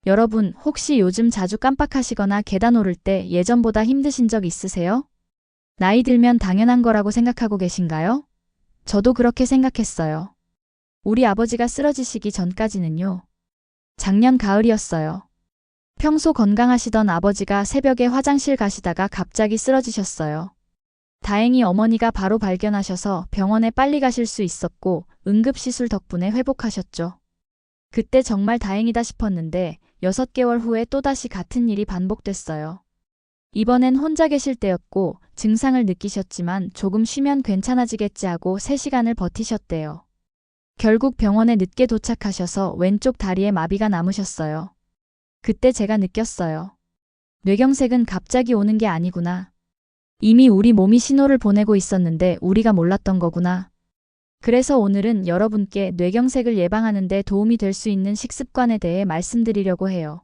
여러분, 혹시 요즘 자주 깜빡하시거나 계단 오를 때 예전보다 힘드신 적 있으세요? 나이 들면 당연한 거라고 생각하고 계신가요? 저도 그렇게 생각했어요. 우리 아버지가 쓰러지시기 전까지는요. 작년 가을이었어요. 평소 건강하시던 아버지가 새벽에 화장실 가시다가 갑자기 쓰러지셨어요. 다행히 어머니가 바로 발견하셔서 병원에 빨리 가실 수 있었고 응급시술 덕분에 회복하셨죠. 그때 정말 다행이다 싶었는데 6개월 후에 또다시 같은 일이 반복됐어요. 이번엔 혼자 계실 때였고 증상을 느끼셨지만 조금 쉬면 괜찮아지겠지 하고 3시간을 버티셨대요. 결국 병원에 늦게 도착하셔서 왼쪽 다리에 마비가 남으셨어요. 그때 제가 느꼈어요. 뇌경색은 갑자기 오는 게 아니구나. 이미 우리 몸이 신호를 보내고 있었는데 우리가 몰랐던 거구나. 그래서 오늘은 여러분께 뇌경색을 예방하는 데 도움이 될 수 있는 식습관에 대해 말씀드리려고 해요.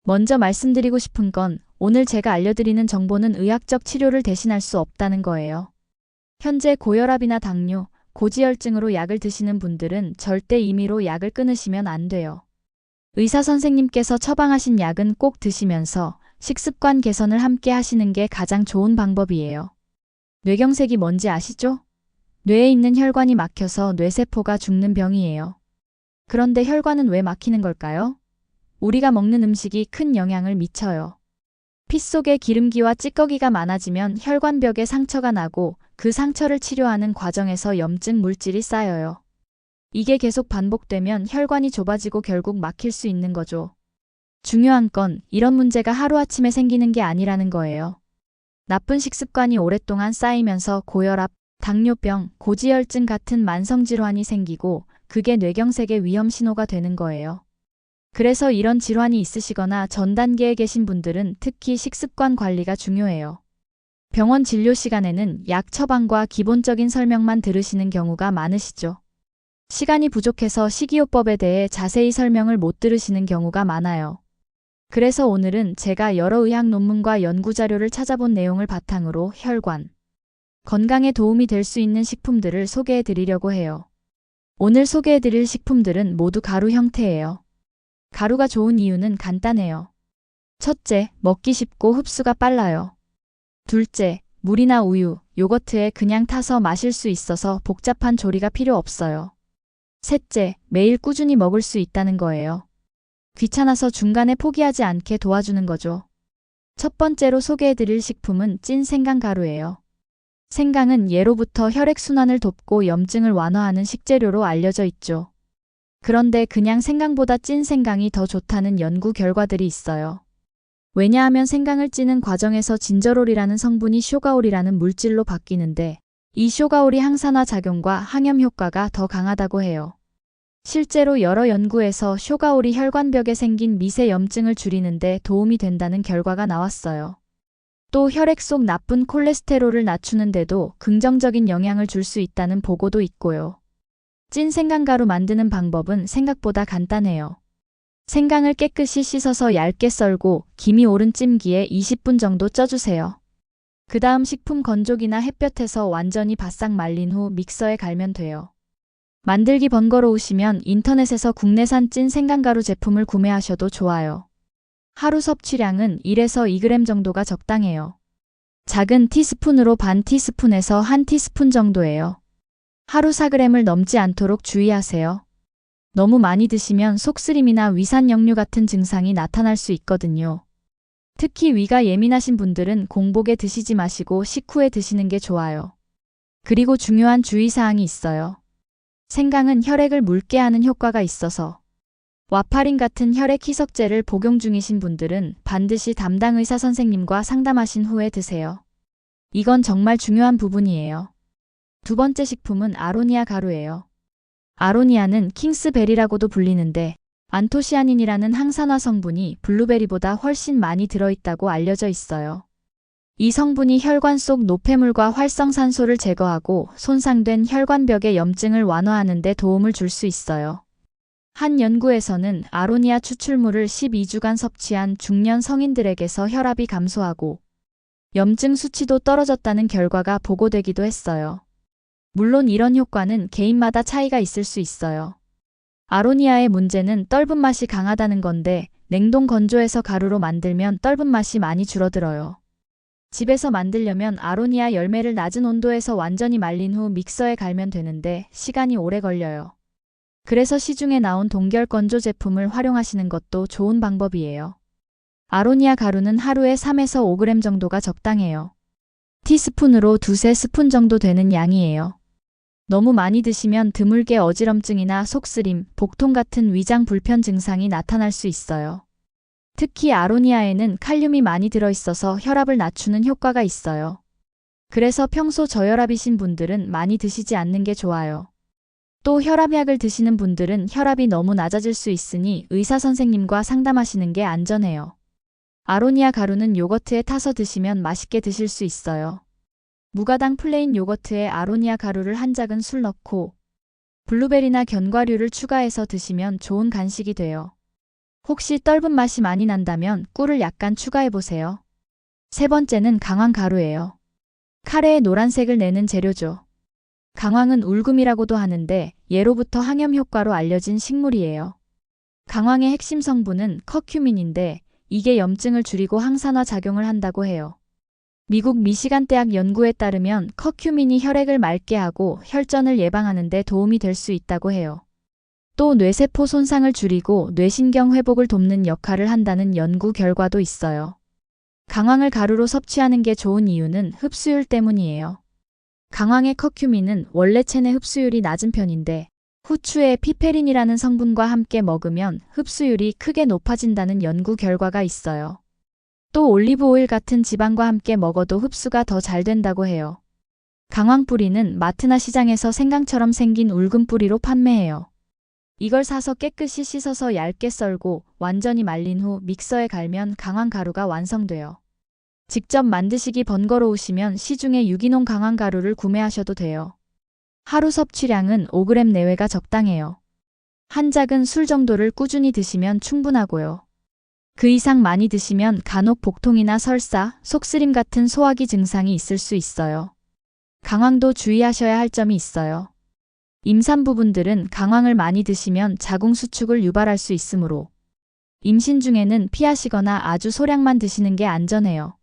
먼저 말씀드리고 싶은 건 오늘 제가 알려드리는 정보는 의학적 치료를 대신할 수 없다는 거예요. 현재 고혈압이나 당뇨, 고지혈증으로 약을 드시는 분들은 절대 임의로 약을 끊으시면 안 돼요. 의사 선생님께서 처방하신 약은 꼭 드시면서 식습관 개선을 함께 하시는 게 가장 좋은 방법이에요. 뇌경색이 뭔지 아시죠? 뇌에 있는 혈관이 막혀서 뇌세포가 죽는 병이에요. 그런데 혈관은 왜 막히는 걸까요? 우리가 먹는 음식이 큰 영향을 미쳐요. 피 속에 기름기와 찌꺼기가 많아지면 혈관벽에 상처가 나고 그 상처를 치료하는 과정에서 염증 물질이 쌓여요. 이게 계속 반복되면 혈관이 좁아지고 결국 막힐 수 있는 거죠. 중요한 건 이런 문제가 하루아침에 생기는 게 아니라는 거예요. 나쁜 식습관이 오랫동안 쌓이면서 고혈압, 당뇨병, 고지혈증 같은 만성질환이 생기고 그게 뇌경색의 위험 신호가 되는 거예요. 그래서 이런 질환이 있으시거나 전 단계에 계신 분들은 특히 식습관 관리가 중요해요. 병원 진료 시간에는 약 처방과 기본적인 설명만 들으시는 경우가 많으시죠. 시간이 부족해서 식이요법에 대해 자세히 설명을 못 들으시는 경우가 많아요. 그래서 오늘은 제가 여러 의학 논문과 연구 자료를 찾아본 내용을 바탕으로 혈관, 건강에 도움이 될 수 있는 식품들을 소개해 드리려고 해요. 오늘 소개해 드릴 식품들은 모두 가루 형태예요. 가루가 좋은 이유는 간단해요. 첫째, 먹기 쉽고 흡수가 빨라요. 둘째, 물이나 우유, 요거트에 그냥 타서 마실 수 있어서 복잡한 조리가 필요 없어요. 셋째, 매일 꾸준히 먹을 수 있다는 거예요. 귀찮아서 중간에 포기하지 않게 도와주는 거죠. 첫 번째로 소개해드릴 식품은 찐 생강가루예요. 생강은 예로부터 혈액순환을 돕고 염증을 완화하는 식재료로 알려져 있죠. 그런데 그냥 생강보다 찐 생강이 더 좋다는 연구 결과들이 있어요. 왜냐하면 생강을 찌는 과정에서 진저롤이라는 성분이 쇼가올이라는 물질로 바뀌는데 이 쇼가올이 항산화 작용과 항염 효과가 더 강하다고 해요. 실제로 여러 연구에서 쇼가올이 혈관벽에 생긴 미세 염증을 줄이는 데 도움이 된다는 결과가 나왔어요. 또 혈액 속 나쁜 콜레스테롤을 낮추는 데도 긍정적인 영향을 줄 수 있다는 보고도 있고요. 찐 생강가루 만드는 방법은 생각보다 간단해요. 생강을 깨끗이 씻어서 얇게 썰고 김이 오른 찜기에 20분 정도 쪄주세요. 그 다음 식품 건조기나 햇볕에서 완전히 바싹 말린 후 믹서에 갈면 돼요. 만들기 번거로우시면 인터넷에서 국내산 찐 생강가루 제품을 구매하셔도 좋아요. 하루 섭취량은 1에서 2g 정도가 적당해요. 작은 티스푼으로 반 티스푼에서 1티스푼 정도예요. 하루 4g을 넘지 않도록 주의하세요. 너무 많이 드시면 속쓰림이나 위산역류 같은 증상이 나타날 수 있거든요. 특히 위가 예민하신 분들은 공복에 드시지 마시고 식후에 드시는 게 좋아요. 그리고 중요한 주의사항이 있어요. 생강은 혈액을 묽게 하는 효과가 있어서 와파린 같은 혈액 희석제를 복용 중이신 분들은 반드시 담당 의사 선생님과 상담하신 후에 드세요. 이건 정말 중요한 부분이에요. 두 번째 식품은 아로니아 가루예요. 아로니아는 킹스베리라고도 불리는데 안토시아닌이라는 항산화 성분이 블루베리보다 훨씬 많이 들어있다고 알려져 있어요. 이 성분이 혈관 속 노폐물과 활성산소를 제거하고 손상된 혈관벽의 염증을 완화하는 데 도움을 줄 수 있어요. 한 연구에서는 아로니아 추출물을 12주간 섭취한 중년 성인들에게서 혈압이 감소하고 염증 수치도 떨어졌다는 결과가 보고되기도 했어요. 물론 이런 효과는 개인마다 차이가 있을 수 있어요. 아로니아의 문제는 떫은 맛이 강하다는 건데 냉동 건조해서 가루로 만들면 떫은 맛이 많이 줄어들어요. 집에서 만들려면 아로니아 열매를 낮은 온도에서 완전히 말린 후 믹서에 갈면 되는데 시간이 오래 걸려요. 그래서 시중에 나온 동결 건조 제품을 활용하시는 것도 좋은 방법이에요. 아로니아 가루는 하루에 3에서 5g 정도가 적당해요. 티스푼으로 두세 스푼 정도 되는 양이에요. 너무 많이 드시면 드물게 어지럼증이나 속쓰림, 복통 같은 위장 불편 증상이 나타날 수 있어요. 특히 아로니아에는 칼륨이 많이 들어있어서 혈압을 낮추는 효과가 있어요. 그래서 평소 저혈압이신 분들은 많이 드시지 않는 게 좋아요. 또 혈압약을 드시는 분들은 혈압이 너무 낮아질 수 있으니 의사 선생님과 상담하시는 게 안전해요. 아로니아 가루는 요거트에 타서 드시면 맛있게 드실 수 있어요. 무가당 플레인 요거트에 아로니아 가루를 한 작은술 넣고 블루베리나 견과류를 추가해서 드시면 좋은 간식이 돼요. 혹시 떫은 맛이 많이 난다면 꿀을 약간 추가해보세요. 세 번째는 강황 가루예요. 카레에 노란색을 내는 재료죠. 강황은 울금이라고도 하는데 예로부터 항염 효과로 알려진 식물이에요. 강황의 핵심 성분은 커큐민인데 이게 염증을 줄이고 항산화 작용을 한다고 해요. 미국 미시간 대학 연구에 따르면 커큐민이 혈액을 맑게 하고 혈전을 예방하는 데 도움이 될 수 있다고 해요. 또 뇌세포 손상을 줄이고 뇌신경 회복을 돕는 역할을 한다는 연구 결과도 있어요. 강황을 가루로 섭취하는 게 좋은 이유는 흡수율 때문이에요. 강황의 커큐민은 원래 체내 흡수율이 낮은 편인데 후추에 피페린이라는 성분과 함께 먹으면 흡수율이 크게 높아진다는 연구 결과가 있어요. 또 올리브 오일 같은 지방과 함께 먹어도 흡수가 더 잘 된다고 해요. 강황 뿌리는 마트나 시장에서 생강처럼 생긴 울금 뿌리로 판매해요. 이걸 사서 깨끗이 씻어서 얇게 썰고 완전히 말린 후 믹서에 갈면 강황 가루가 완성돼요. 직접 만드시기 번거로우시면 시중에 유기농 강황 가루를 구매하셔도 돼요. 하루 섭취량은 5g 내외가 적당해요. 한 작은 술 정도를 꾸준히 드시면 충분하고요. 그 이상 많이 드시면 간혹 복통이나 설사, 속쓰림 같은 소화기 증상이 있을 수 있어요. 강황도 주의하셔야 할 점이 있어요. 임산부분들은 강황을 많이 드시면 자궁수축을 유발할 수 있으므로 임신 중에는 피하시거나 아주 소량만 드시는 게 안전해요.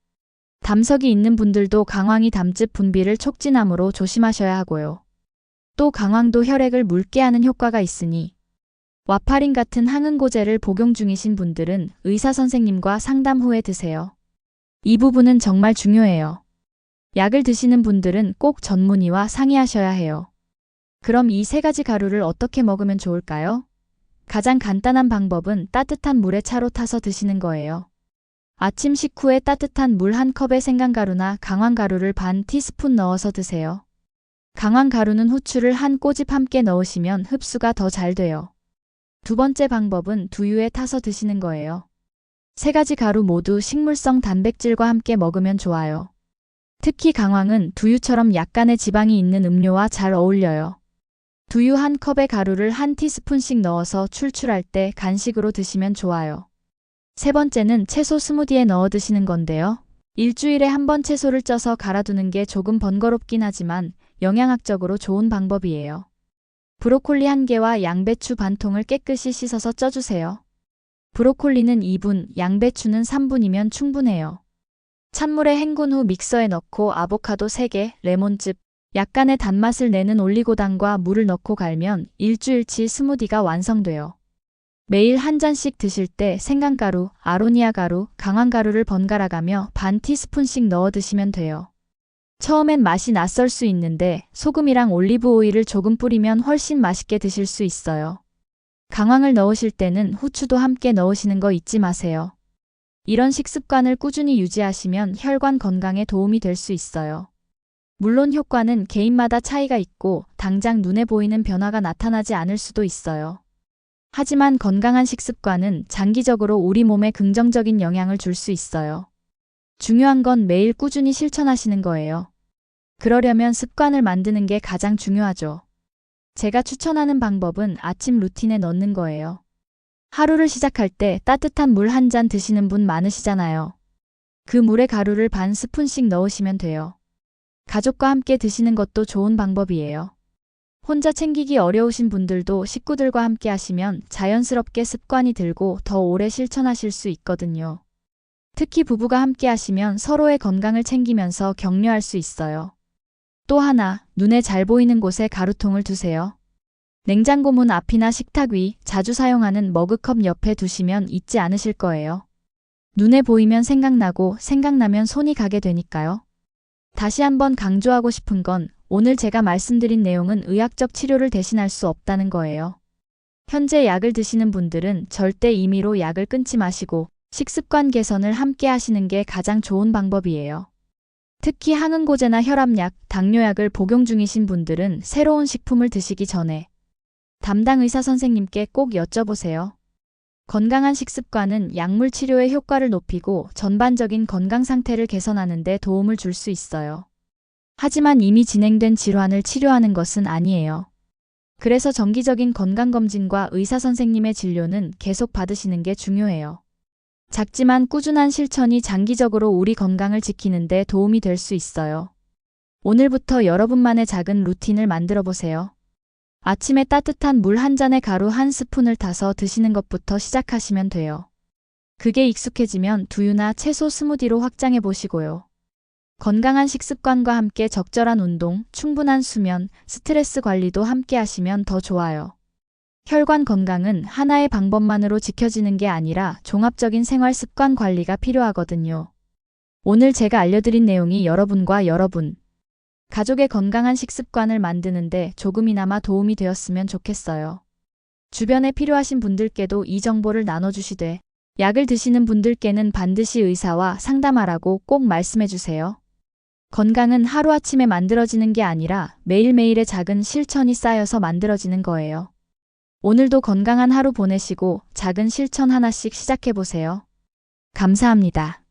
담석이 있는 분들도 강황이 담즙 분비를 촉진하므로 조심하셔야 하고요. 또 강황도 혈액을 묽게 하는 효과가 있으니 와파린 같은 항응고제를 복용 중이신 분들은 의사 선생님과 상담 후에 드세요. 이 부분은 정말 중요해요. 약을 드시는 분들은 꼭 전문의와 상의하셔야 해요. 그럼 이 세 가지 가루를 어떻게 먹으면 좋을까요? 가장 간단한 방법은 따뜻한 물에 차로 타서 드시는 거예요. 아침 식후에 따뜻한 물 한 컵에 생강가루나 강황가루를 반 티스푼 넣어서 드세요. 강황가루는 후추를 한 꼬집 함께 넣으시면 흡수가 더 잘 돼요. 두 번째 방법은 두유에 타서 드시는 거예요. 세 가지 가루 모두 식물성 단백질과 함께 먹으면 좋아요. 특히 강황은 두유처럼 약간의 지방이 있는 음료와 잘 어울려요. 두유 한 컵에 가루를 한 티스푼씩 넣어서 출출할 때 간식으로 드시면 좋아요. 세 번째는 채소 스무디에 넣어 드시는 건데요. 일주일에 한 번 채소를 쪄서 갈아두는 게 조금 번거롭긴 하지만 영양학적으로 좋은 방법이에요. 브로콜리 1개와 양배추 반 통을 깨끗이 씻어서 쪄주세요. 브로콜리는 2분, 양배추는 3분이면 충분해요. 찬물에 헹군 후 믹서에 넣고 아보카도 3개, 레몬즙, 약간의 단맛을 내는 올리고당과 물을 넣고 갈면 일주일치 스무디가 완성돼요. 매일 한 잔씩 드실 때 생강가루, 아로니아 가루, 강황가루를 번갈아가며 반 티스푼씩 넣어 드시면 돼요. 처음엔 맛이 낯설 수 있는데 소금이랑 올리브 오일을 조금 뿌리면 훨씬 맛있게 드실 수 있어요. 강황을 넣으실 때는 후추도 함께 넣으시는 거 잊지 마세요. 이런 식습관을 꾸준히 유지하시면 혈관 건강에 도움이 될 수 있어요. 물론 효과는 개인마다 차이가 있고 당장 눈에 보이는 변화가 나타나지 않을 수도 있어요. 하지만 건강한 식습관은 장기적으로 우리 몸에 긍정적인 영향을 줄 수 있어요. 중요한 건 매일 꾸준히 실천하시는 거예요. 그러려면 습관을 만드는 게 가장 중요하죠. 제가 추천하는 방법은 아침 루틴에 넣는 거예요. 하루를 시작할 때 따뜻한 물 한 잔 드시는 분 많으시잖아요. 그 물에 가루를 반 스푼씩 넣으시면 돼요. 가족과 함께 드시는 것도 좋은 방법이에요. 혼자 챙기기 어려우신 분들도 식구들과 함께 하시면 자연스럽게 습관이 들고 더 오래 실천하실 수 있거든요. 특히 부부가 함께 하시면 서로의 건강을 챙기면서 격려할 수 있어요. 또 하나, 눈에 잘 보이는 곳에 가루통을 두세요. 냉장고 문 앞이나 식탁 위, 자주 사용하는 머그컵 옆에 두시면 잊지 않으실 거예요. 눈에 보이면 생각나고 생각나면 손이 가게 되니까요. 다시 한번 강조하고 싶은 건 오늘 제가 말씀드린 내용은 의학적 치료를 대신할 수 없다는 거예요. 현재 약을 드시는 분들은 절대 임의로 약을 끊지 마시고 식습관 개선을 함께 하시는 게 가장 좋은 방법이에요. 특히 항응고제나 혈압약, 당뇨약을 복용 중이신 분들은 새로운 식품을 드시기 전에 담당 의사 선생님께 꼭 여쭤보세요. 건강한 식습관은 약물 치료의 효과를 높이고 전반적인 건강 상태를 개선하는 데 도움을 줄 수 있어요. 하지만 이미 진행된 질환을 치료하는 것은 아니에요. 그래서 정기적인 건강검진과 의사 선생님의 진료는 계속 받으시는 게 중요해요. 작지만 꾸준한 실천이 장기적으로 우리 건강을 지키는 데 도움이 될 수 있어요. 오늘부터 여러분만의 작은 루틴을 만들어 보세요. 아침에 따뜻한 물 한 잔에 가루 한 스푼을 타서 드시는 것부터 시작하시면 돼요. 그게 익숙해지면 두유나 채소 스무디로 확장해 보시고요. 건강한 식습관과 함께 적절한 운동, 충분한 수면, 스트레스 관리도 함께 하시면 더 좋아요. 혈관 건강은 하나의 방법만으로 지켜지는 게 아니라 종합적인 생활 습관 관리가 필요하거든요. 오늘 제가 알려드린 내용이 여러분과 여러분, 가족의 건강한 식습관을 만드는데 조금이나마 도움이 되었으면 좋겠어요. 주변에 필요하신 분들께도 이 정보를 나눠주시되 약을 드시는 분들께는 반드시 의사와 상담하라고 꼭 말씀해주세요. 건강은 하루아침에 만들어지는 게 아니라 매일매일의 작은 실천이 쌓여서 만들어지는 거예요. 오늘도 건강한 하루 보내시고 작은 실천 하나씩 시작해보세요. 감사합니다.